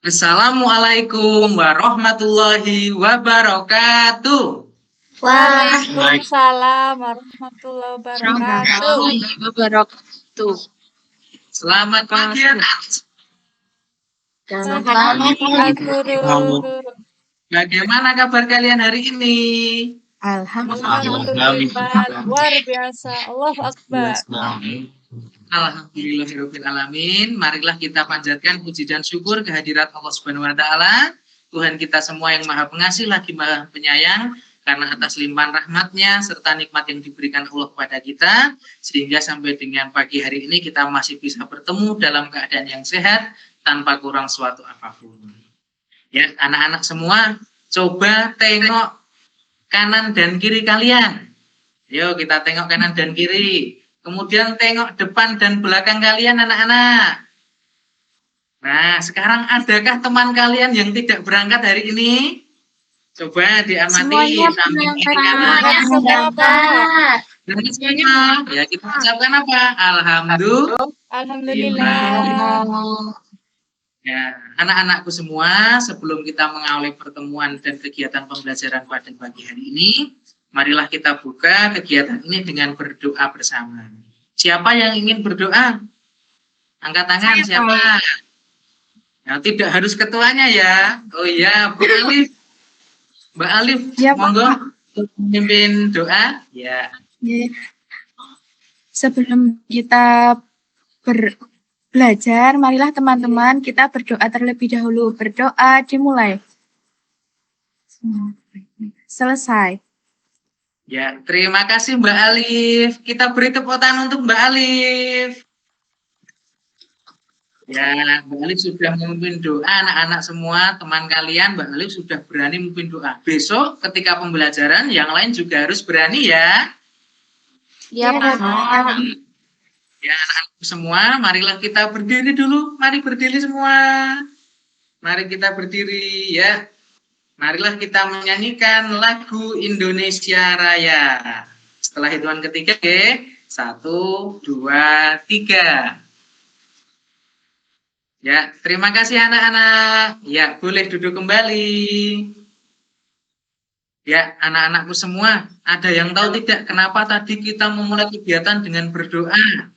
Assalamualaikum warahmatullahi wabarakatuh. Waalaikumsalam warahmatullahi wabarakatuh. Wabarakatuh. Selamat pagi anak. Selamat pagi guru. Bagaimana kabar kalian hari ini? Alhamdulillah, luar biasa. Allahu Akbar. Alhamdulillahirrahmanirrahim. Marilah kita panjatkan puji dan syukur kehadirat Allah Subhanahu wa taala, Tuhan kita semua yang Maha Pengasih lagi Maha Penyayang, karena atas limpahan rahmat-Nya serta nikmat yang diberikan Allah kepada kita, sehingga sampai dengan pagi hari ini kita masih bisa bertemu dalam keadaan yang sehat tanpa kurang suatu apapun. Ya, anak-anak semua, coba tengok kanan dan kiri kalian. Yuk kita tengok kanan dan kiri. Kemudian tengok depan dan belakang kalian anak-anak. Nah, sekarang adakah teman kalian yang tidak berangkat hari ini? Coba diamati. Semuanya. Ya, kita ucapkan apa? Alhamdulillah. Ya, anak-anakku semua, sebelum kita mengawali pertemuan dan kegiatan pembelajaran pada pagi hari ini, marilah kita buka kegiatan ini dengan berdoa bersama. Siapa yang ingin berdoa? Angkat tangan. Siapa? Nah, tidak harus ketuanya ya. Oh iya, Bu Alif. Mbak Alif, ya, monggo memimpin doa. Ya. Sebelum kita belajar, marilah teman-teman kita berdoa terlebih dahulu. Berdoa dimulai. Selesai. Ya, terima kasih Mbak Alif. Kita beri tepuk tangan untuk Mbak Alif. Ya, Mbak Alif sudah memimpin doa, anak-anak semua, teman kalian, Mbak Alif sudah berani memimpin doa. Besok ketika pembelajaran, yang lain juga harus berani ya. Ya, Pak. Ya, anak-anak semua, marilah kita berdiri dulu. Mari berdiri semua. Mari kita berdiri ya. Marilah kita menyanyikan lagu Indonesia Raya. Setelah hitungan ketiga, oke. 1, 2, 3. Ya, terima kasih anak-anak. Ya, boleh duduk kembali. Ya, anak-anakku semua, ada yang tahu tidak kenapa tadi kita memulai kegiatan dengan berdoa?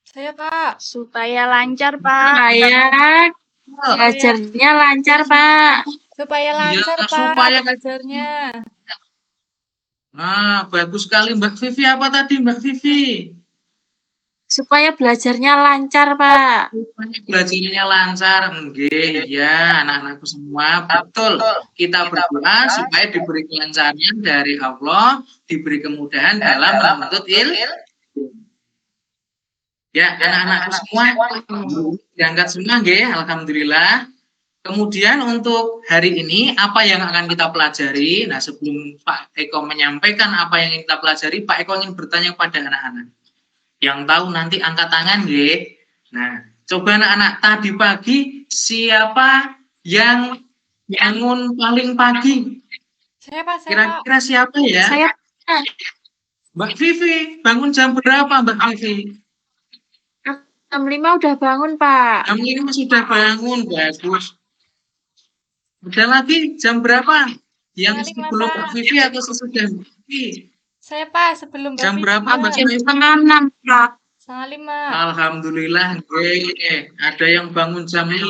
Saya, Pak. Supaya lancar, Pak. Belajarnya lancar, Pak. Supaya lancar, ya, Pak, supaya belajarnya. Nah, bagus sekali Mbak Vivi. Apa tadi Mbak Vivi? Supaya belajarnya lancar, Pak. Belajarnya lancar, enggak ya anak-anakku semua, betul. Kita berdoa supaya diberi kelancaran dari Allah, diberi kemudahan dalam menuntut ilmu. Ya, anak-anakku semua, diangkat semua, enggak? Alhamdulillah. Kemudian untuk hari ini, apa yang akan kita pelajari? Nah, sebelum Pak Eko menyampaikan apa yang kita pelajari, Pak Eko ingin bertanya kepada anak-anak. Yang tahu nanti angkat tangan, nggih. Nah, coba anak-anak, tadi pagi siapa yang bangun paling pagi? Saya, Pak. Kira-kira siapa ya? Saya. Mbak Vivi, bangun jam berapa Mbak Vivi? Jam 5 udah bangun, Pak. Jam 5 sudah bangun, bagus. Udah lagi jam berapa? Yang sebelum Mbak Vivi atau sesudah Mbak Vivi? Saya, Pak, sebelum jam berapa Mbak Vivi? Setengah 6, Pak. Setengah 5. Alhamdulillah, ada yang bangun jam 5,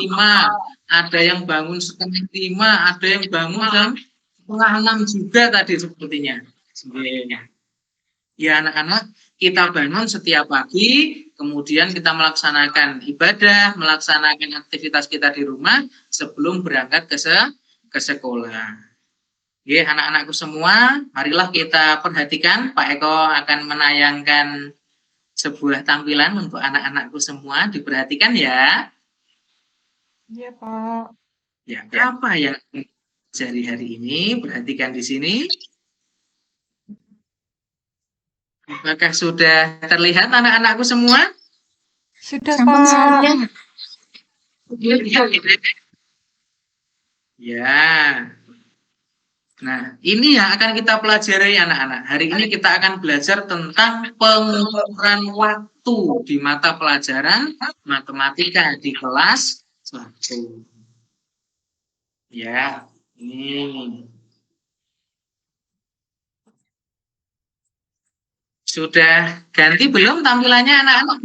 ada yang bangun setengah 5, ada yang bangun jam setengah 6 juga tadi sepertinya. Ya anak-anak, kita bangun setiap pagi, kemudian kita melaksanakan ibadah, melaksanakan aktivitas kita di rumah sebelum berangkat ke sekolah. Ya anak-anakku semua, marilah kita perhatikan, Pak Eko akan menayangkan sebuah tampilan untuk anak-anakku semua, diperhatikan ya. Iya, Pak. Ya, apa yang terjadi hari ini? Perhatikan di sini. Apakah sudah terlihat anak-anakku semua? Sudah, Pak. Ya. Nah, ini yang akan kita pelajari anak-anak. Hari ini kita akan belajar tentang pengukuran waktu di mata pelajaran matematika di kelas Satu. Ya, ini. Sudah ganti belum tampilannya anak-anak?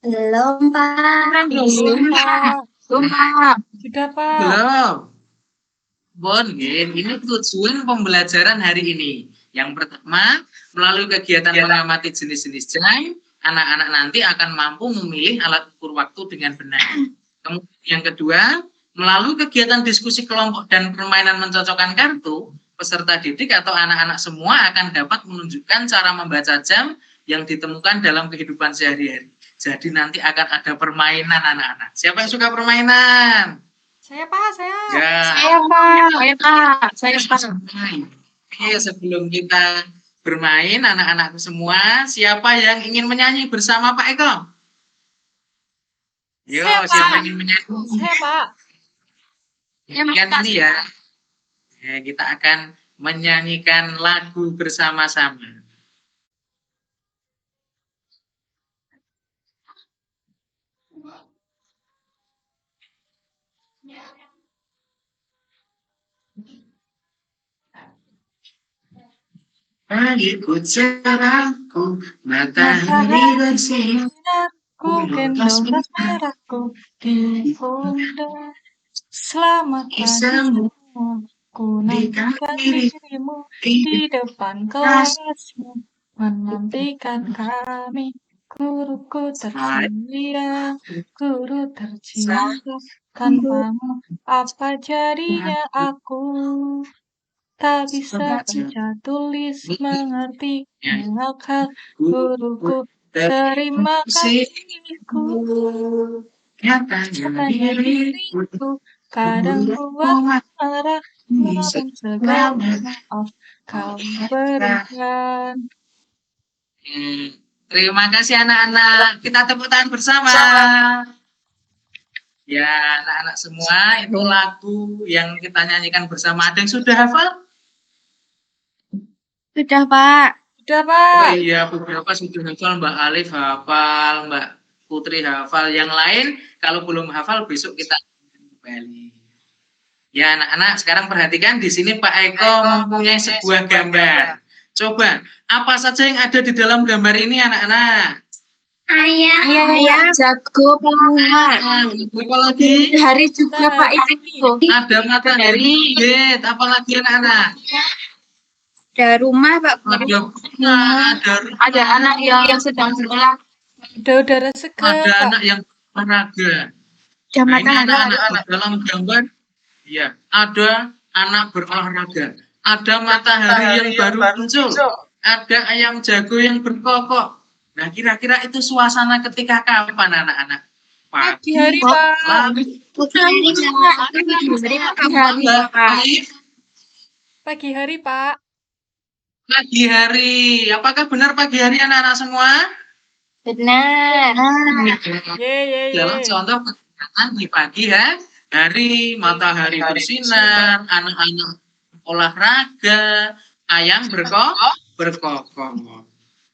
Belum, Pak. Belum, Pak. Belum, Pak. Sudah, Pak. Belum. Bon, ini tujuan pembelajaran hari ini. Yang pertama, melalui kegiatan mengamati jenis-jenis jam, anak-anak nanti akan mampu memilih alat ukur waktu dengan benar. Kemudian yang kedua, melalui kegiatan diskusi kelompok dan permainan mencocokkan kartu, peserta didik atau anak-anak semua akan dapat menunjukkan cara membaca jam yang ditemukan dalam kehidupan sehari-hari. Jadi nanti akan ada permainan anak-anak. Siapa yang suka permainan? Saya, Pak, saya. Ya. Saya, Pak. Saya, Pak. Oke, sebelum kita bermain, anak-anakku semua, siapa yang ingin menyanyi bersama Pak Eko? Yo, Saya, Pak. siapa yang ingin menyanyi? Saya, Pak. Kan ini ya. Kita akan menyanyikan lagu bersama-sama. Pagiku cerahku, matahari bersinar. Ku gendong merahku di pundak. Selamatkan Kisahmu ku nantikan dirimu di depan kelasmu. Menantikan kami, guruku tersedia, guru tercinta. Tanpamu apa jadinya aku? Tak bisa baca tulis mengerti akal guruku. Terima kasihku, katanya diriku, kadang buat marah, namun segala maaf kau berikan. Terima kasih anak-anak. Kita tepuk tangan bersama. Ya, anak-anak semua, itu lagu yang kita nyanyikan bersama. Ada yang sudah hafal? Sudah, Pak. Sudah, Oh Pak. iya, beberapa sudah hafal. Mbak Alif hafal, Mbak Putri hafal. Yang lain, kalau belum hafal, besok kita kembali. Ya, anak-anak, sekarang perhatikan di sini Pak Eko mempunyai sebuah gambar. Coba, apa saja yang ada di dalam gambar ini, anak-anak? Ayah, jago, Pak. Apa lagi? Hari juga, Pak, itu. Ada matahari. Apalagi anak-anak? Ada rumah, Pak. Ada anak yang sedang sekolah. Ada udara segar, ada Pak. anak yang olahraga. Ada Nah, ini matahari. anak-anak dalam gambar, ya, ada anak berolahraga, ada matahari yang baru muncul, ada ayam jago yang berkokok. Nah, kira-kira itu suasana ketika kapan, anak-anak? Pagi hari, Pak. Pagi hari, Pak. Pagi hari. Apakah benar pagi hari, anak-anak semua? Benar. Ye. Dalam contoh kegiatan di pagi hari, matahari bersinar, anak-anak olahraga, ayam berkokok.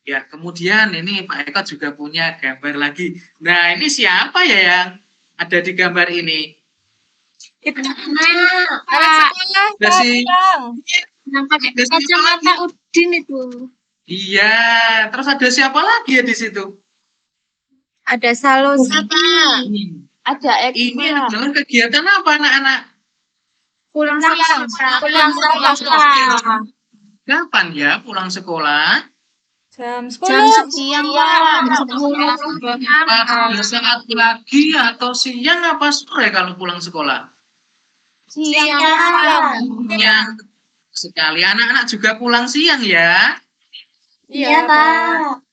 Ya, kemudian ini Pak Eko juga punya gambar lagi. Nah, ini siapa ya yang ada di gambar ini? Itu Anak sekolah, Ada Pak. si- Bilang. pakai kacamata Udin itu. Iya, terus ada siapa lagi ya di situ? Ada Salosi. Ada Ini adalah kegiatan apa, anak-anak? pulang sekolah. Kapan ya pulang sekolah? Jam 10. Jam siang, Pak. Pada saat pagi atau siang apa sore kalau pulang sekolah? Siang. Siang sekali. Anak-anak juga pulang siang ya. Iya, Pak.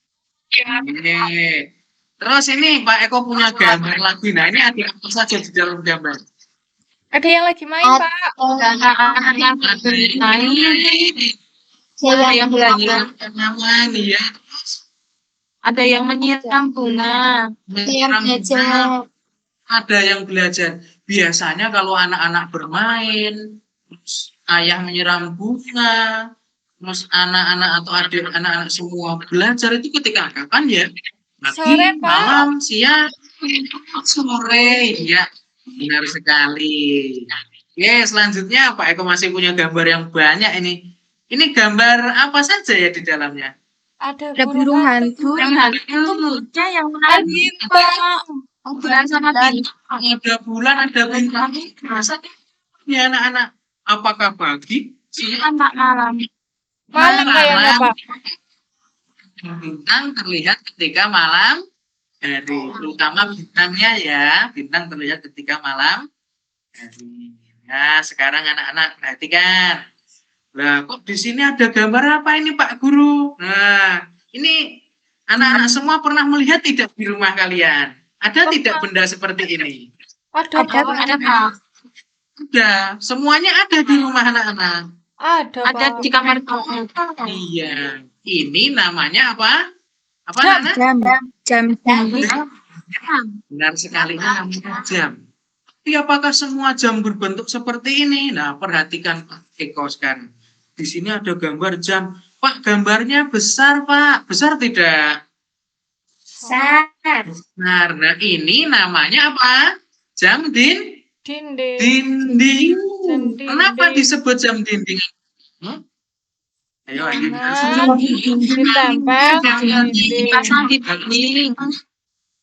Oke. Terus ini Pak Eko punya gambar lagi. Nah, ini ada apa saja di dalam gambar? Ada yang lagi main, Pak. Ada yang belajar tanaman, ya. Ada yang menyiram bunga. Ada yang belajar. Biasanya kalau anak-anak bermain, terus ayah menyiram bunga, terus anak-anak atau adik anak-anak semua belajar itu ketika kapan ya? Pagi, Sore, Pak. malam, siang. Sore, ya, benar sekali. Oke, selanjutnya Pak Eko masih punya gambar yang banyak ini. Ini gambar apa saja ya di dalamnya? Ada Ada burung hantu. Yang hantu itu bocah yang Ada menang bintang. bulan sama bintang. Ada bulan, ada bintang. Rasanya ya anak-anak. Apakah pagi? Siang? Pak malam. Malam kayaknya, Pak. Bintang terlihat ketika malam hari, terutama bintangnya ya, bintang terlihat ketika malam hari. Nah, sekarang anak-anak perhatikan. Lah, kok di sini ada gambar apa ini Pak Guru? Nah, ini anak-anak semua pernah melihat tidak di rumah kalian? Ada tidak benda seperti ini? Ada, Ada Pak. Pak. Ada, semuanya ada di rumah anak-anak. Ada, Ada Pak. di kamar Iya, ini namanya apa? Apa Jam. anak-anak? Jam. Benar sekali, namanya jam. Tapi apakah semua jam berbentuk seperti ini? Nah, perhatikan Pak Eko sekarang. Di sini ada gambar jam. Pak, gambarnya besar, Pak. Besar tidak? besar. Benar. Nah, ini namanya apa? Jam Dinding. dinding. Jam dinding. Kenapa disebut jam dinding? Ayo, ayo. Karena ditempel di dinding. Dipasang di dinding.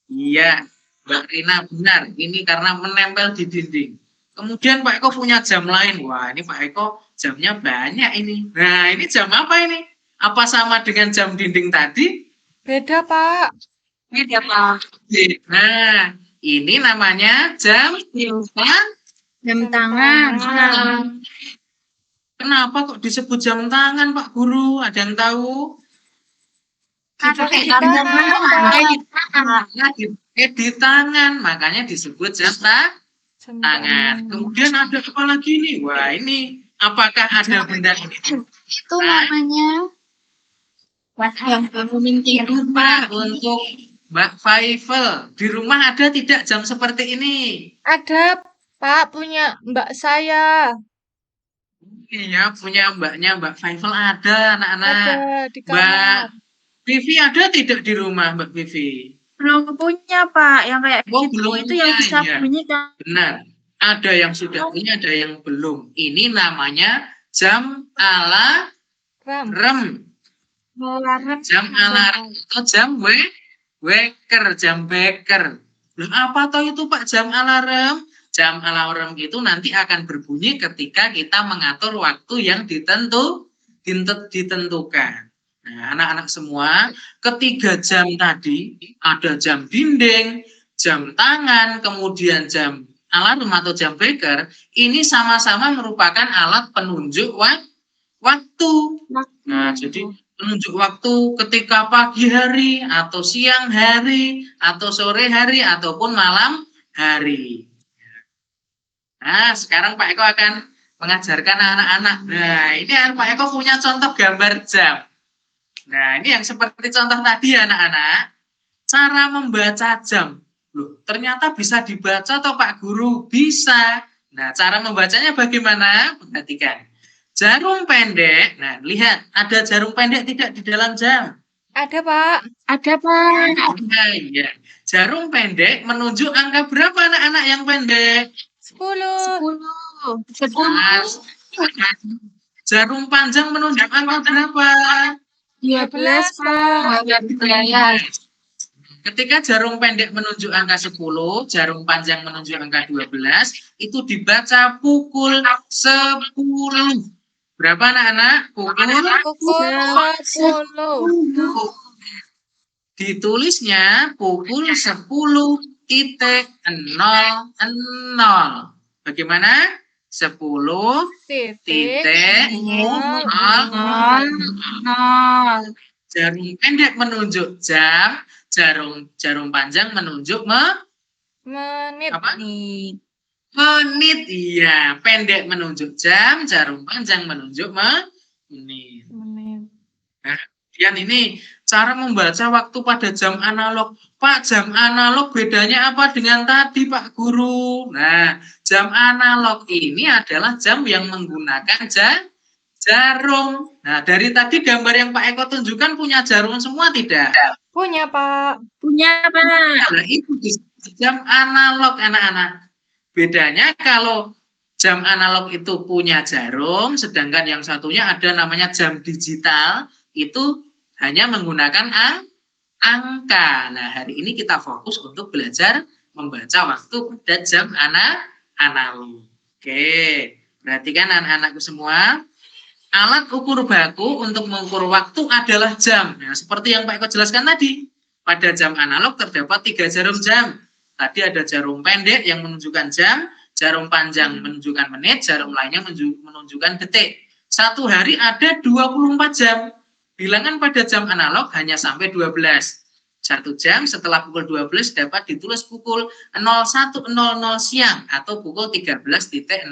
Iya, Mbak Rina benar. Ini karena menempel di dinding. Kemudian Pak Eko punya jam lain. Wah, ini Pak Eko jamnya banyak ini. Nah, ini jam apa ini? Apa sama dengan jam dinding tadi? Beda, Pak. Ini Pak. Nah, ini namanya jam Jam tangan. Kenapa kok disebut jam tangan, Pak Guru? Ada yang tahu? Pakai Kita gambar Di tangan, makanya disebut jam tangan. Kemudian ada apa lagi nih? Wah, ini apakah ada benda ini? itu namanya yang bangunin tidur Pak, untuk Mbak Faifel, di rumah ada tidak jam seperti ini? Ada, Pak, punya mbak saya. Iya, punya mbaknya Mbak Faifel ada, anak-anak. Ada di Mbak kamar. Vivi ada tidak di rumah, Mbak Vivi? belum punya Pak yang kayak Oh, gitu belum itu yang punya, bisa iya. bunyi kan Benar, ada yang sudah punya, ada yang belum. Ini namanya jam alarm. Ram. alarm. Jam alarm atau jam waker, jam beker. Loh, apa toh itu Pak jam alarm? Jam alarm itu nanti akan berbunyi ketika kita mengatur waktu yang ditentukan. Nah, anak-anak semua, ketiga jam tadi ada jam dinding, jam tangan, kemudian jam alarm atau jam beker, ini sama-sama merupakan alat penunjuk waktu. Nah, jadi penunjuk waktu ketika pagi hari atau siang hari atau sore hari ataupun malam hari. Nah, sekarang Pak Eko akan mengajarkan anak-anak. Nah, ini Pak Eko punya contoh gambar jam. Nah, ini yang seperti contoh tadi anak-anak. Cara membaca jam. Loh, ternyata bisa dibaca atau Pak Guru? Bisa. Nah, cara membacanya bagaimana? Perhatikan. Jarum pendek. Nah, lihat. Ada jarum pendek tidak di dalam jam? Ada, Pak. ada Pak Nah, iya. Jarum pendek menunjuk angka berapa anak-anak yang pendek? 10. 10 Nah, jarum panjang menunjuk angka berapa? 12 Pak Ketika jarum pendek menunjuk angka 10, jarum panjang menunjuk angka 12, itu dibaca pukul 10. Berapa anak-anak? Pukul Pukul 10. ditulisnya pukul 10.00. Bagaimana? 10 titik nol. 0 jarum pendek menunjuk jam, jarum panjang menunjuk Menit. apa? Menit. Iya, pendek menunjuk jam, jarum panjang menunjuk menit. Menit. Kemudian ini cara membaca waktu pada jam analog. Pak, jam analog bedanya apa dengan tadi Pak Guru? Nah, jam analog ini adalah jam yang menggunakan jarum. Nah, dari tadi gambar yang Pak Eko tunjukkan punya jarum semua tidak? Punya, Pak. punya Pak Nah, itu jam analog anak-anak. Bedanya kalau jam analog itu punya jarum, sedangkan yang satunya ada namanya jam digital, itu hanya menggunakan angka. Nah, hari ini kita fokus untuk belajar membaca waktu pada jam analog. Oke, perhatikan anak-anakku semua. Alat ukur baku untuk mengukur waktu adalah jam. Nah, seperti yang Pak Eko jelaskan tadi. Pada jam analog terdapat 3 jarum jam. Tadi ada jarum pendek yang menunjukkan jam, jarum panjang menunjukkan menit, jarum lainnya menunjukkan detik. Satu hari ada 24 jam. Bilangan pada jam analog hanya sampai 12. 1 jam setelah pukul 12 dapat ditulis pukul 01.00 siang atau pukul 13.00.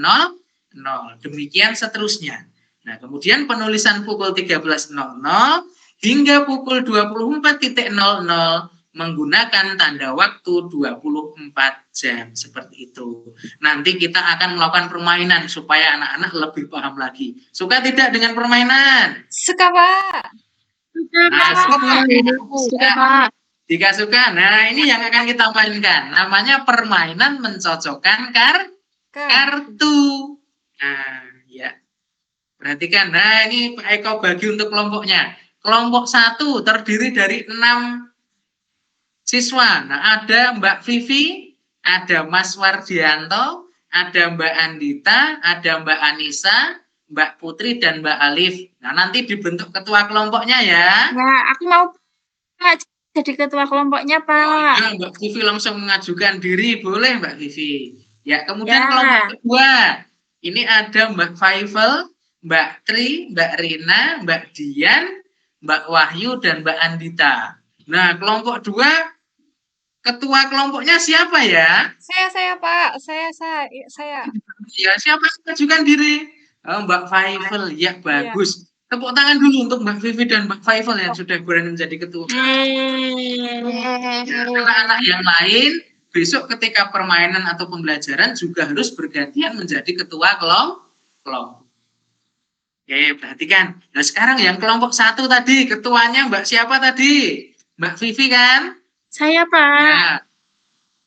Demikian seterusnya. Nah, kemudian penulisan pukul 13.00 hingga pukul 24.00 menggunakan tanda waktu 24 jam. Seperti itu. Nanti kita akan melakukan permainan supaya anak-anak lebih paham lagi. Suka tidak dengan permainan? Suka, Pak. Nah, Sudah, Pak. jika suka, nah ini yang akan kita mainkan. Namanya permainan mencocokkan kartu. Nah, ya. Perhatikan, nah ini Pak Eko bagi untuk kelompoknya. Kelompok 1 terdiri dari 6 siswa. Nah, ada Mbak Vivi, ada Mas Wardianto, ada Mbak Andita, ada Mbak Anissa, Mbak Putri, dan Mbak Alif. Nah, nanti dibentuk ketua kelompoknya ya. Ya, aku mau Pak jadi ketua kelompoknya, Pak. Ya, Mbak Vivi langsung mengajukan diri, boleh Mbak Vivi. Ya, kemudian Ya. kelompok kedua. Ini ada Mbak Faifel, Mbak Tri, Mbak Rina, Mbak Dian, Mbak Wahyu, dan Mbak Andita. Nah, kelompok 2, ketua kelompoknya siapa ya? Saya, Pak. Saya. Ya, siapa yang mengajukan diri? Oh, Mbak Faifel, ya bagus. Tepuk tangan dulu untuk Mbak Vivi dan Mbak Faifel yang sudah berani menjadi ketua. Anak-anak yang lain, besok ketika permainan atau pembelajaran juga harus bergantian menjadi ketua kelompok. Oke, perhatikan. Nah, sekarang yang kelompok 1 tadi, ketuanya Mbak siapa tadi? Mbak Vivi kan? Saya, Pak. Ya.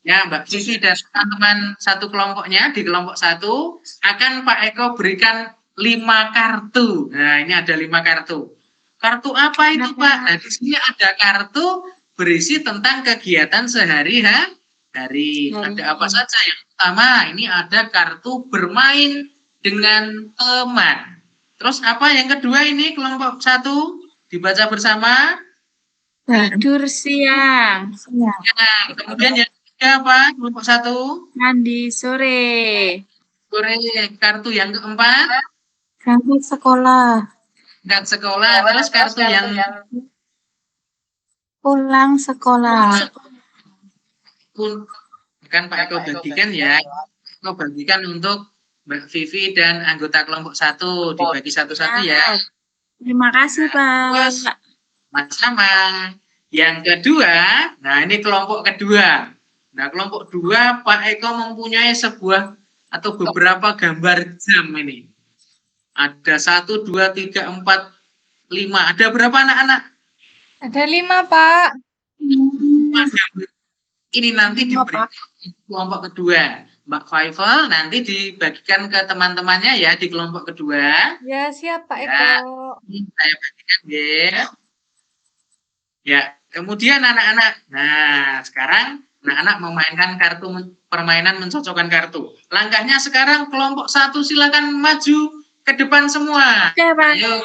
Ya, Mbak Vivi dan teman-teman satu kelompoknya di kelompok 1 akan Pak Eko berikan 5 kartu. Nah, ini ada 5 kartu. Kartu apa itu, Pak? Nah, di sini ada kartu berisi tentang kegiatan sehari-hari. Ada apa saja? Yang pertama, ini ada kartu bermain dengan teman. Terus apa yang kedua ini kelompok 1? Dibaca bersama. Tidur siang. Nah, kemudian yang ketiga apa? Kelompok 1. Mandi sore. Sore. Kartu yang keempat. Berangkat sekolah. Dan sekolah. Terus kartu yang Pulang sekolah. pun kan Pak Eko bagikan ya. Eko bagikan untuk Mbak Vivi dan anggota kelompok 1. Dibagi satu-satu ya. Terima kasih, Pak. Sama. Yang kedua, nah ini kelompok kedua. Nah, kelompok 2 Pak Eko mempunyai sebuah atau beberapa gambar jam ini. Ada 1, 2, 3, 4, 5. Ada berapa anak-anak? Ada 5, Pak. Ini nanti diberikan kelompok kedua. Mbak Faifel nanti dibagikan ke teman-temannya ya di kelompok kedua. Ya, siap Pak Ya. Eko. Ini saya bagikan ya. Ya, kemudian anak-anak. Nah, sekarang anak-anak memainkan kartu permainan mencocokkan kartu. Langkahnya sekarang kelompok 1 silakan maju ke depan semua. Oke, Pak. Ayo.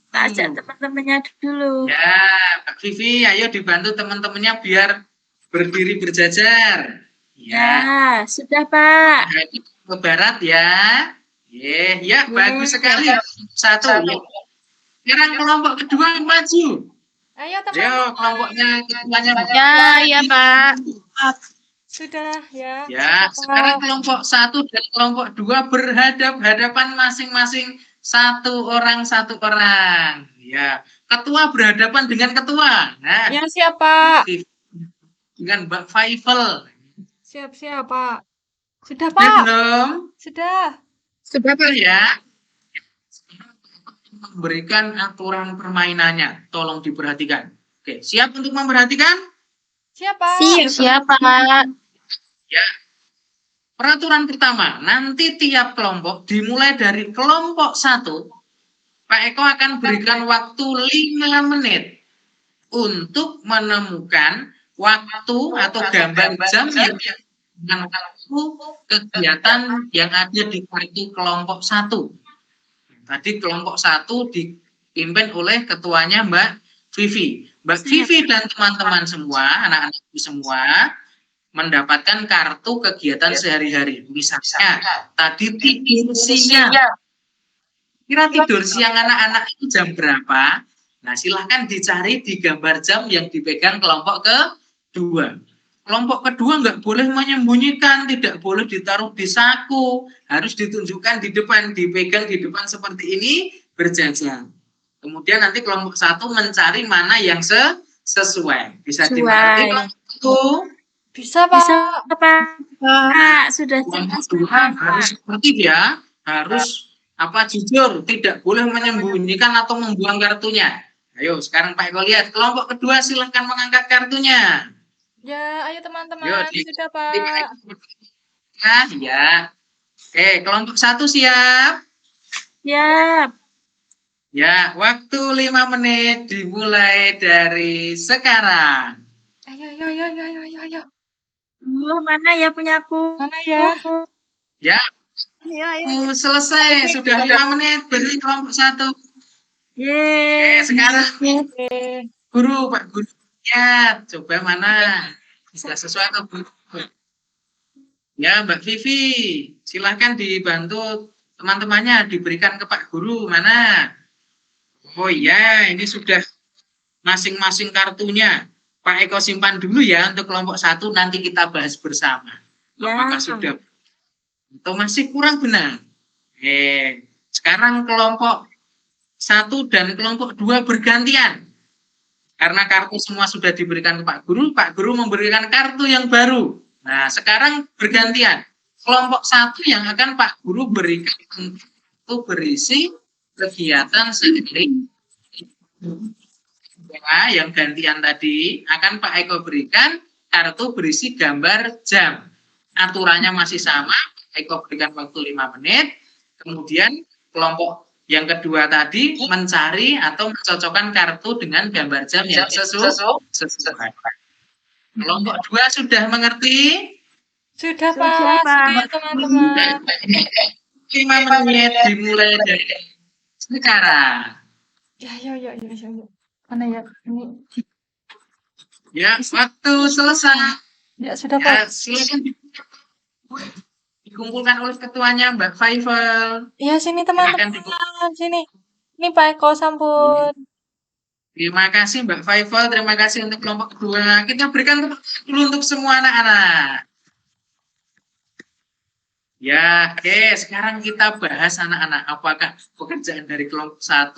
Kita ajak teman-temannya dulu. Ya, Pak Vivi, ayo dibantu teman-temannya biar berdiri berjajar. Ya, sudah, Pak. Ke barat ya. Ya, bagus sekali. 1. Sekarang kelompok kedua maju. Ayo Ayo, teman-teman. kelompoknya ketuanya. Ya, Pak. Sudah ya. Ya, sekarang kelompok 1 dan kelompok 2 berhadap-hadapan masing-masing satu orang. Ya, ketua berhadapan dengan ketua. Nah, Ya, siap Pak. dengan Mbak Faifel. Siap Pak. Sudah Sudah Pak. belum? Sudah. Sudah, Pak. Ya. Memberikan aturan permainannya. Tolong diperhatikan. Oke, siap untuk memperhatikan? Siapa? Siapa? Ya. Peraturan pertama, nanti tiap kelompok dimulai dari kelompok 1, Pak Eko akan berikan waktu 5 menit untuk menemukan waktu atau gambar jam yang dengan waktu kegiatan yang ada di kartu kelompok 1. Tadi kelompok 1 dipimpin oleh ketuanya Mbak Vivi. Mbak Vivi dan teman-teman semua, anak-anak semua, mendapatkan kartu kegiatan sehari-hari. Misalnya, tadi tidur siang. Kira tidur siang anak-anak itu jam berapa? Nah, silahkan dicari di gambar jam yang dipegang kelompok kedua. Kelompok kedua nggak boleh menyembunyikan, tidak boleh ditaruh di saku, harus ditunjukkan di depan, dipegang di depan seperti ini, berjajar. Kemudian nanti kelompok 1 mencari mana yang sesuai. Bisa dimengerti kelompok 1? Bisa, Pak. Pak, sudah Kelompok jelas. 2 harus seperti ya, harus jujur, tidak boleh menyembunyikan atau membuang kartunya. Ayo, sekarang Pak Eko lihat kelompok kedua, silahkan mengangkat kartunya. Ya, ayo Yo, teman-teman. Sudah, Pak. Ya. Oke, kelompok 1 siap. Siap. Ya, waktu 5 menit dimulai dari sekarang. Ayo. Mana ya punyaku? Mana ya? Ya, Ayo. selesai. Sudah 5 menit beri kelompok 1. Yeay. Sekarang Oke. guru, Pak Guru. Ya, coba mana? Bisa sesuai atau belum? Ya, Mbak Vivi, silahkan dibantu teman-temannya, diberikan ke Pak Guru. Mana? Oh iya, ini sudah masing-masing kartunya. Pak Eko simpan dulu ya untuk kelompok 1, nanti kita bahas bersama. Apakah sudah atau masih kurang benar? Sekarang kelompok 1 dan kelompok 2 bergantian. Karena kartu semua sudah diberikan ke Pak Guru memberikan kartu yang baru. Nah, sekarang bergantian. Kelompok 1 yang akan Pak Guru berikan itu berisi kegiatan sehari. Ya, yang gantian tadi akan Pak Eko berikan kartu berisi gambar jam. Aturannya masih sama, Eko berikan waktu 5 menit. Kemudian kelompok yang kedua tadi mencari atau mencocokkan kartu dengan gambar jam yang sesuai. Kelompok 2 sudah mengerti? Sudah, Sudah, Pak. Pak. Sudah, teman-teman. 5 menit dimulai dari sekarang. Ya. Mana ya? Ini. Ya, waktu selesai. Ya, sudah, Ya, Pak. silakan dikumpulkan oleh ketuanya Mbak Faifal. Ya, sini Silakan teman-teman. Sini. Ini Pak Eko sampun. Terima kasih Mbak Faifal, terima kasih untuk kelompok kedua. Kita berikan tepuk tangan dulu untuk semua anak-anak. Ya, oke. Sekarang kita bahas anak-anak. Apakah pekerjaan dari kelompok 1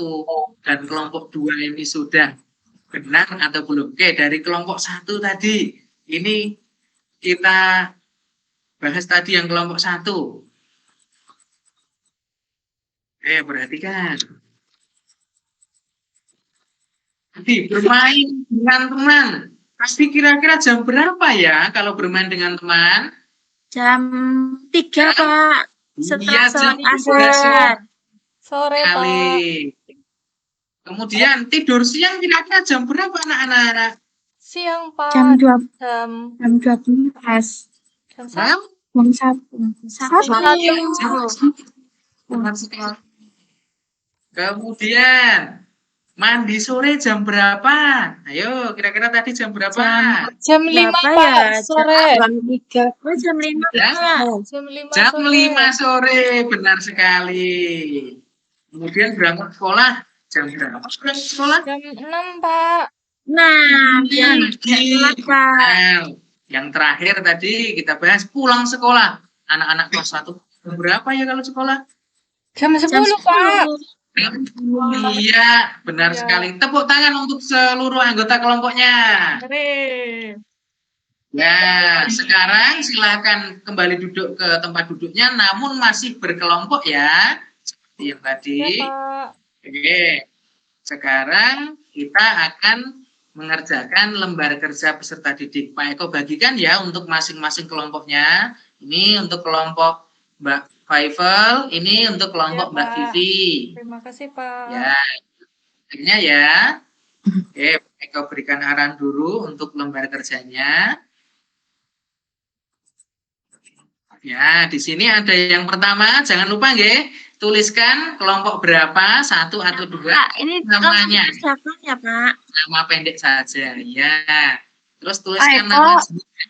dan kelompok 2 ini sudah benar atau belum? Oke, dari kelompok 1 tadi. Ini kita bahas tadi yang kelompok 1. Oke, perhatikan. Tadi bermain dengan teman. Pasti kira-kira jam berapa ya kalau bermain dengan teman? Jam 3, Pak. Setelah Iya, jam sholat 3 asar. Sore, Pak. kali. Kemudian tidur siang kira-kira jam berapa anak-anak? Siang, Pak. Jam 2, Jam jam 12. jam Jam? Jam 1. Benar sekali. Kemudian mandi sore jam berapa? Ayo, kira-kira tadi jam berapa? jam 5, Berapa Pak. ya? Sore. Jam 3. Oh, jam 5, Ya. Pak. Jam 5 Jam sore. 5 sore, benar sekali. Kemudian berangkat sekolah jam berapa? Berangkat sekolah? Jam 6, Pak. Nah, Yang telat, Pak. yang terakhir tadi kita bahas pulang sekolah. Anak-anak kelas 1 jam berapa ya kalau sekolah? Jam 10, Pak. Iya, benar Iya. sekali. Tepuk tangan untuk seluruh anggota kelompoknya. Keren. Ya, sekarang silakan kembali duduk ke tempat duduknya, namun masih berkelompok ya, seperti yang tadi. Ya, Pak. Oke, sekarang kita akan mengerjakan lembar kerja peserta didik. Pak Eko bagikan ya untuk masing-masing kelompoknya. Ini untuk kelompok Mbak Faifel, ini untuk kelompok Iya, Mbak Pak. Vivi. Terima kasih, Pak. Ya, akhirnya ya. Oke, Pak Eko berikan arahan dulu untuk lembar kerjanya. Ya, di sini ada yang pertama, jangan lupa nggih, tuliskan kelompok berapa, 1 atau 2 Pak, ini namanya. siapa ya, Pak? Nama pendek saja, ya. Terus tuliskan Eko. nama jenisnya.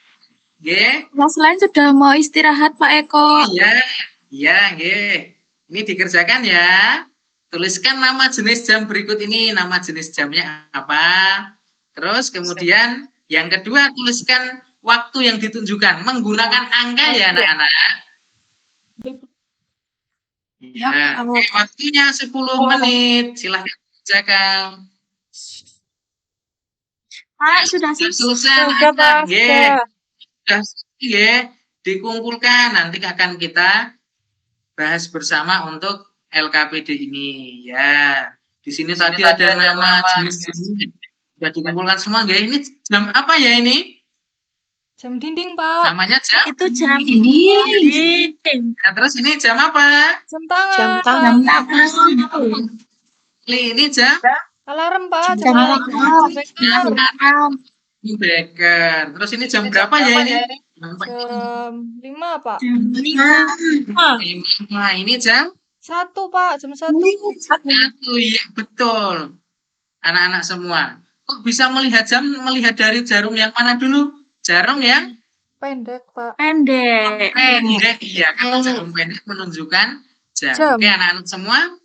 Nggih. Kelas lain sudah mau istirahat, Pak Eko. Iya, iya, nggih. Ini dikerjakan ya. Tuliskan nama jenis jam berikut ini, nama jenis jamnya apa. Terus kemudian yang kedua tuliskan waktu yang ditunjukkan menggunakan angka ya anak-anak. Ya, oke, waktunya 10 menit. Silahkan kerjakan. Pak, sudah selesai. Selesai, Sudah, anak-anak. Pak. Nggih. Sudah. Sudah selesai, nggih. Dikumpulkan, nanti akan kita bahas bersama untuk LKPD ini ya. Di sini tadi ada nama jenis-jenisnya. Sudah dikumpulkan semua nggih. Ini jam apa ya ini? Jam dinding, Pak. Namanya jam. Itu jam ini. Nah, terus ini jam apa? Jam tangan. Jam Pak. tangan. Ini jam Alarm, Pak. Jam alarm. alarm. Jam beker. beker. Terus ini jam berapa ya ini? Jam 5, Pak. Nah, ini jam 1, Pak. Jam 1. 1. Iya, betul. Anak-anak semua. Kok bisa melihat jam? Melihat dari jarum yang mana dulu? Jarum yang Pendek, Pak. Pendek. pendek. Iya, kalau jarum pendek menunjukkan jam. Jam. Oke, anak-anak semua,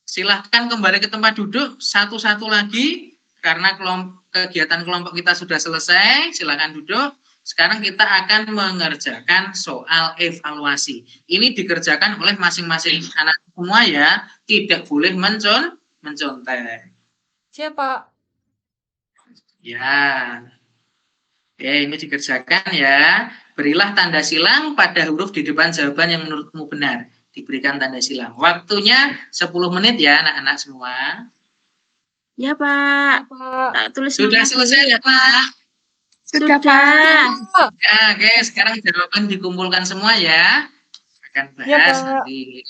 silahkan kembali ke tempat duduk satu-satu lagi karena kegiatan kelompok kita sudah selesai. Silahkan duduk. Sekarang kita akan mengerjakan soal evaluasi. Ini dikerjakan oleh masing-masing anak semua ya, tidak boleh mencontek. Siap, Pak. Ya. Oke, ini dikerjakan ya. Berilah tanda silang pada huruf di depan jawaban yang menurutmu benar. Diberikan tanda silang. Waktunya 10 menit ya anak-anak semua. Ya, Pak. Pak. Tak tulis Sudah nama. selesai ya Pak? Sudah, Pak. Ya, oke, sekarang jawaban dikumpulkan semua ya. Akan Ya, bahas Pak. nanti.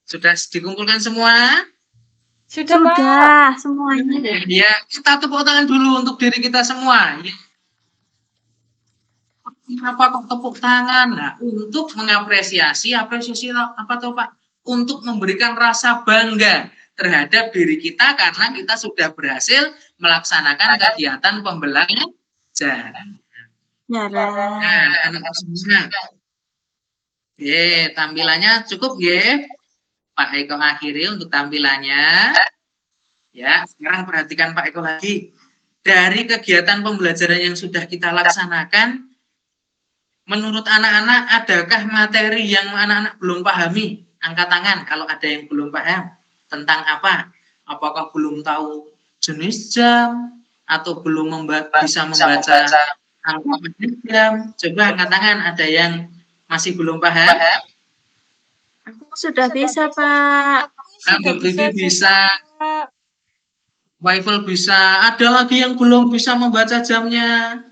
Sudah dikumpulkan semua? Sudah, Pak. Sudah semuanya. Ya, kita tepuk tangan dulu untuk diri kita semua. Ya. Kenapa kok tepuk tangan? Nah, untuk mengapresiasi, apresiasi apa tuh Pak? Untuk memberikan rasa bangga terhadap diri kita karena kita sudah berhasil melaksanakan kegiatan pembelajaran. Jarang. Nah, anak-anak semua. Oke, tampilannya cukup ya. Pak Eko akhiri untuk tampilannya. Ya, sekarang perhatikan Pak Eko lagi. Dari kegiatan pembelajaran yang sudah kita laksanakan, menurut anak-anak, adakah materi yang anak-anak belum pahami? Angkat tangan kalau ada yang belum paham. Tentang apa? Apakah belum tahu jenis jam? Atau belum bisa membaca angka jam? Coba angkat tangan, ada yang masih belum paham? Aku sudah bisa, Pak. Mbak Vivi bisa, Pak. Waifel bisa, ada lagi yang belum bisa membaca jamnya.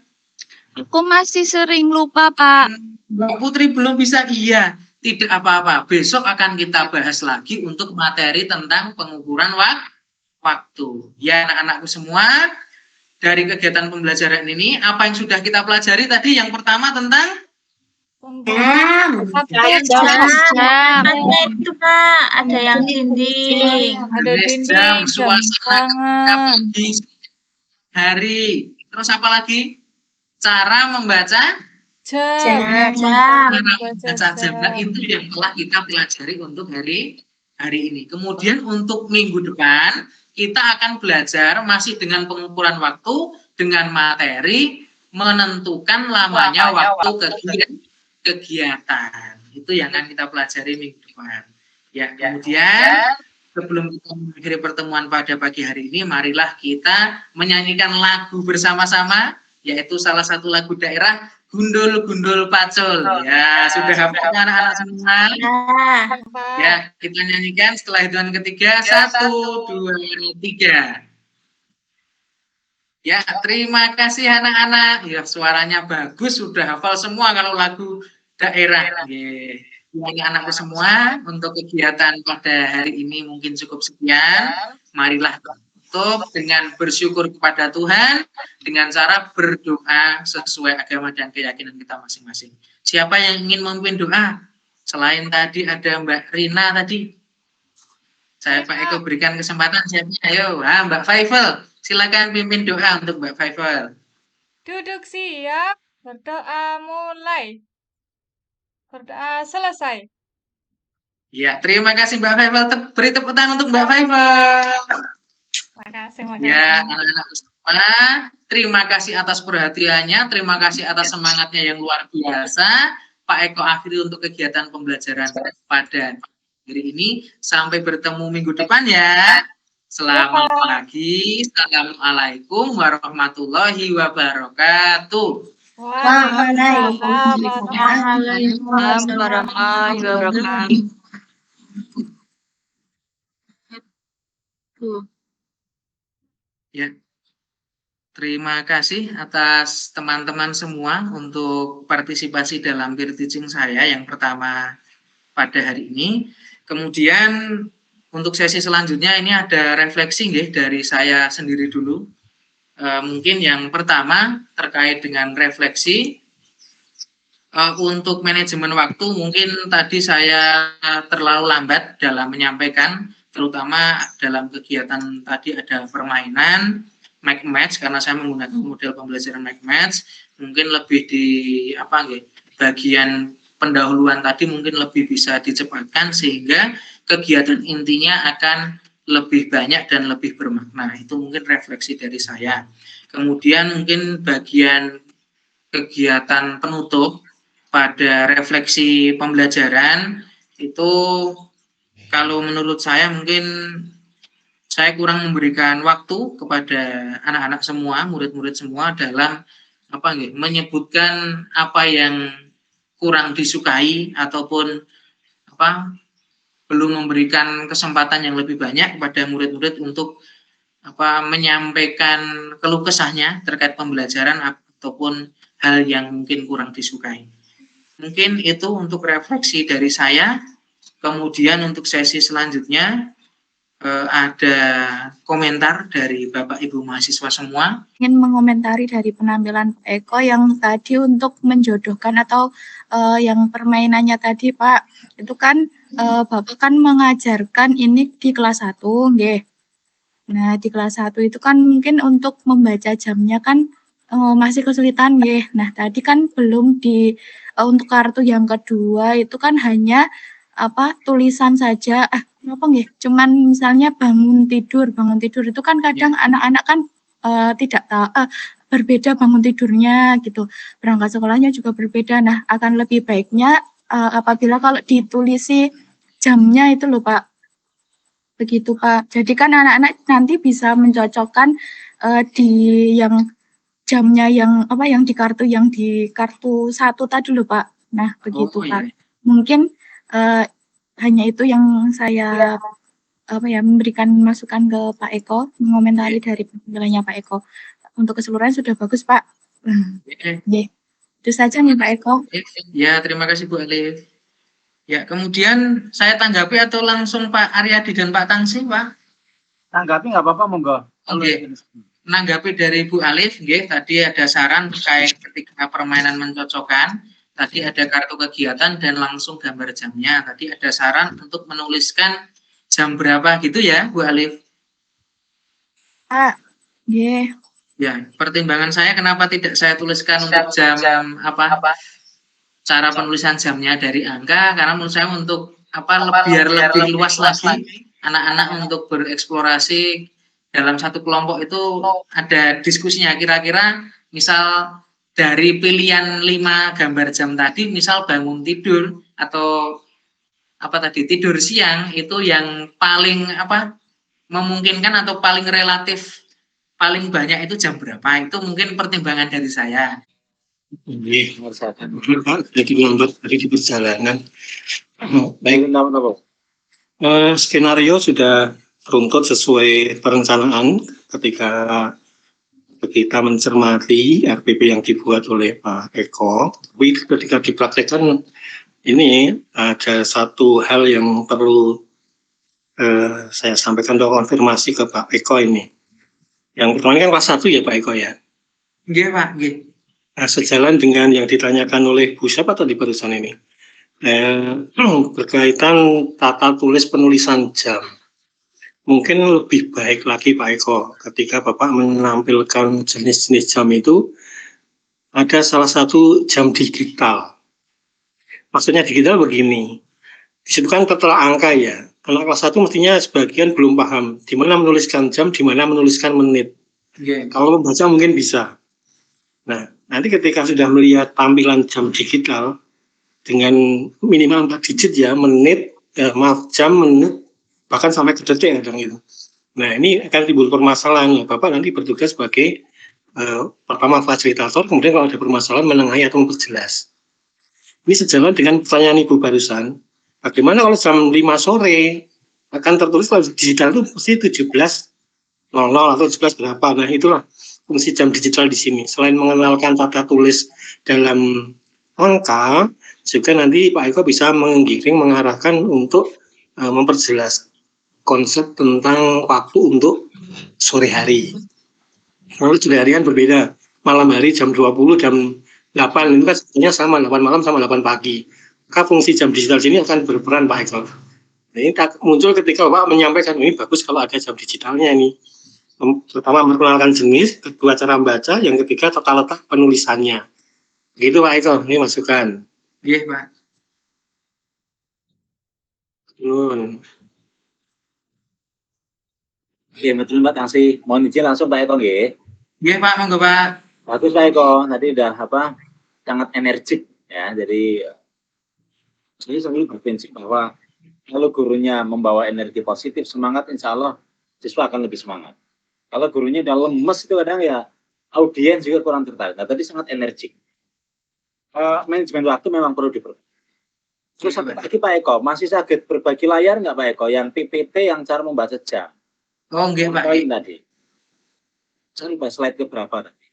Aku masih sering lupa, Pak. Mbak Putri belum bisa, iya. Tidak apa-apa, besok akan kita bahas lagi untuk materi tentang pengukuran waktu. Ya anak-anakku semua, dari kegiatan pembelajaran ini, apa yang sudah kita pelajari tadi? Yang pertama tentang Jam. Ada itu, Pak. Ada yang dinding. Ada jenis dinding, jam, jam suasana, tangan. pagi, hari. Terus apa lagi? Cara membaca Jam. Jam. membaca jam. Nah, itu yang telah kita pelajari untuk hari ini. Kemudian untuk minggu depan kita akan belajar masih dengan pengukuran waktu dengan materi menentukan lamanya waktu kegiatan. Itu yang akan kita pelajari minggu depan. Ya, kemudian sebelum kita mengakhiri pertemuan pada pagi hari ini, marilah kita menyanyikan lagu bersama-sama, yaitu salah satu lagu daerah Gundul Gundul Pacul. Ya, sudah hafal anak-anak semua? Ya, kita nyanyikan setelah hitungan ketiga. 1, 2, 3. Ya, terima kasih anak-anak. Ya, suaranya bagus, sudah hafal semua kalau lagu daerah. Ye. Ya, anakku semua, untuk kegiatan pada hari ini mungkin cukup sekian. Marilah tutup dengan bersyukur kepada Tuhan, dengan cara berdoa sesuai agama dan keyakinan kita masing-masing. Siapa yang ingin memimpin doa? Selain tadi ada Mbak Rina tadi. Saya Pak Eko berikan kesempatan. Siapa? Ayo, Mbak Faifel. Silakan pimpin doa untuk Mbak Faifel. Duduk siap, berdoa mulai. Berdoa selesai. Ya, terima kasih Mbak Faifel. Beri tepuk tangan untuk Mbak Faifel. Makasih. Ya, anak-anak semua, terima kasih atas perhatiannya, terima kasih atas semangatnya yang luar biasa. Pak Eko akhiri untuk kegiatan pembelajaran pada hari ini. Sampai bertemu minggu depan ya. Selamat pagi. Assalamualaikum warahmatullahi wabarakatuh. Waalaikumsalam warahmatullahi wabarakatuh. Ya. Terima kasih atas teman-teman semua untuk partisipasi dalam peer teaching saya yang pertama pada hari ini. Kemudian untuk sesi selanjutnya ini ada refleksi dari saya sendiri dulu. Mungkin yang pertama terkait dengan refleksi untuk manajemen waktu, mungkin tadi saya terlalu lambat dalam menyampaikan, terutama dalam kegiatan tadi ada permainan Mic Match, karena saya menggunakan model pembelajaran Mic Match. Mungkin lebih di bagian pendahuluan tadi mungkin lebih bisa dicepatkan sehingga kegiatan intinya akan lebih banyak dan lebih bermakna. Itu mungkin refleksi dari saya. Kemudian mungkin bagian kegiatan penutup pada refleksi pembelajaran itu, kalau menurut saya mungkin saya kurang memberikan waktu kepada anak-anak semua, murid-murid semua dalam menyebutkan apa yang kurang disukai ataupun belum memberikan kesempatan yang lebih banyak kepada murid-murid untuk menyampaikan keluh kesahnya terkait pembelajaran ataupun hal yang mungkin kurang disukai. Mungkin itu untuk refleksi dari saya. Kemudian untuk sesi selanjutnya ada komentar dari Bapak Ibu mahasiswa semua. Ingin mengomentari dari penampilan Pak Eko yang tadi untuk menjodohkan atau yang permainannya tadi Pak, itu kan Bapak kan mengajarkan ini di kelas 1, nggih. Nah, di kelas 1 itu kan mungkin untuk membaca jamnya kan masih kesulitan nggih. Nah, tadi kan belum untuk kartu yang kedua itu kan hanya tulisan saja, cuman misalnya bangun tidur itu kan kadang anak-anak kan tidak tahu, berbeda bangun tidurnya gitu, berangkat sekolahnya juga berbeda. Nah, akan lebih baiknya apabila kalau ditulisi jamnya itu loh Pak, begitu Pak. Jadi kan anak-anak nanti bisa mencocokkan di yang jamnya yang di kartu 1 tadi loh Pak. Nah, begitu Pak. Mungkin hanya itu yang saya memberikan masukan ke Pak Eko, mengomentari dari penjelasannya Pak Eko. Untuk keseluruhan sudah bagus Pak. Itu saja nih Pak Eko. Ya, terima kasih Bu Alif. Ya, kemudian saya tanggapi atau langsung Pak Aryadi dan Pak Tangsi, Pak? Tanggapi nggak apa-apa, monggo. Oke. Menanggapi dari Bu Alif, tadi ada saran terkait ketika permainan mencocokkan. Tadi ada kartu kegiatan dan langsung gambar jamnya. Tadi ada saran untuk menuliskan jam berapa gitu ya, Bu Alif? Ya, pertimbangan saya kenapa tidak saya tuliskan untuk jam cara penulisan jamnya dari angka, karena menurut saya untuk biar lebih luas lagi anak-anak untuk bereksplorasi dalam satu kelompok itu ada diskusinya. Kira-kira misal dari pilihan 5 gambar jam tadi, misal bangun tidur atau tidur siang, itu yang paling memungkinkan atau paling relatif paling banyak itu jam berapa, itu mungkin pertimbangan dari saya. Ini lagi lambat dari di perjalanan. Baik, skenario sudah runtut sesuai perencanaan ketika kita mencermati RPP yang dibuat oleh Pak Eko, tapi ketika dipraktekkan ini ada satu hal yang perlu saya sampaikan atau konfirmasi ke Pak Eko ini. Yang pertama ini kan kelas 1 ya Pak Eko ya. Nggih, Pak, nggih. Nah, sejalan dengan yang ditanyakan oleh Bu siapa tadi barusan ini, berkaitan tata tulis penulisan jam. Mungkin lebih baik lagi Pak Eko, ketika Bapak menampilkan jenis-jenis jam itu, ada salah satu jam digital. Maksudnya digital begini, disitu kan tertera angka ya. Anak kelas 1 mestinya sebagian belum paham, di mana menuliskan jam, di mana menuliskan menit. Nggih. Kalau membaca mungkin bisa. Nah, nanti ketika sudah melihat tampilan jam digital, dengan minimal 4 digit ya, menit, jam, menit, bahkan sampai ke detik kadang itu. Nah, ini akan timbul permasalahan ya. Bapak nanti bertugas sebagai pertama fasilitator, kemudian kalau ada permasalahan menengahi atau memperjelas. Ini sejalan dengan pertanyaan Ibu barusan, bagaimana kalau jam 5 sore akan tertulis kalau digital itu mesti 17.00 atau 17 berapa. Nah, itulah fungsi jam digital di sini. Selain mengenalkan tata tulis dalam angka, juga nanti Pak Eko bisa menggiring, mengarahkan untuk memperjelas konsep tentang waktu untuk sore hari. Kalau sore hari kan berbeda. Malam hari jam 20, jam 8 itu kan sebenarnya sama, 8 malam sama 8 pagi. Maka fungsi jam digital sini akan berperan Pak Eko. Nah, ini muncul ketika Pak menyampaikan ini bagus kalau ada jam digitalnya ini. Pertama memperkenalkan jenis, kedua cara membaca, yang ketiga tata letak penulisannya. Begitu Pak Eko, ini masukan. Nggih, Pak. Nun. Oke, betul Mbak Tangsi. Mohon izin langsung Pak Eko nggih. Nggih, Pak, monggo, Pak. Bagus Pak Eko, tadi udah sangat energik ya. Jadi saya selalu berprinsip bahwa kalau gurunya membawa energi positif, semangat, insya Allah siswa akan lebih semangat. Kalau gurunya udah lemes itu kadang ya audiens juga kurang tertarik. Nah, tadi sangat energik. Manajemen waktu memang perlu diperbaiki. Terus satu lagi Pak Eko, masih sakit berbagi layar nggak Pak Eko? Yang PPT yang cara membaca jam. Oh, nggih, Pak. Poin tadi. Saya lupa slide ke berapa tadi.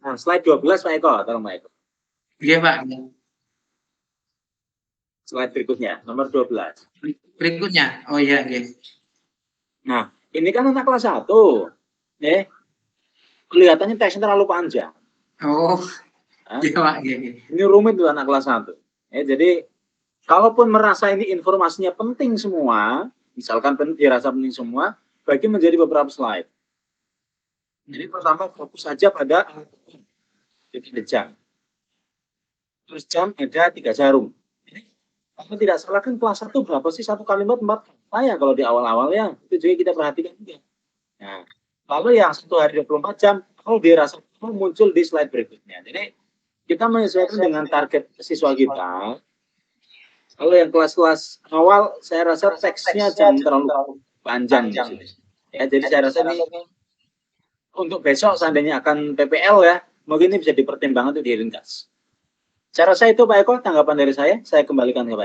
Nah, slide 12 Pak Eko, tolong Pak Eko. Nggih, Pak. Slide berikutnya, nomor 12. Berikutnya. Oh iya, nggih. Nah, ini kan anak kelas 1. Kelihatannya teksnya terlalu panjang. Oh, Hah? iya, Pak. Nggih, nggih. Ini rumit tuh anak kelas 1. Jadi, kalaupun merasa ini informasinya penting semua, misalkan dirasa penting semua, bagi menjadi beberapa slide. Jadi pertama fokus saja pada jadi jam. Terus jam ada 3 jarum. Kalau tidak salah kan kelas 1 berapa sih satu kalimat 4 kata ya kalau di awal-awal ya. Itu juga kita perhatikan juga. Nah, lalu yang 1 hari 24 jam, kalau dirasa muncul di slide berikutnya. Jadi kita menyesuaikan dengan target siswa kita. Kalau yang kelas-kelas awal, saya rasa teksnya jangan terlalu panjang. Ya, jadi saya rasa ini untuk besok seandainya akan PPL ya, mungkin ini bisa dipertimbangkan untuk diringkas. Saya rasa itu Pak Eko, tanggapan dari saya kembalikan ke Pak Eko.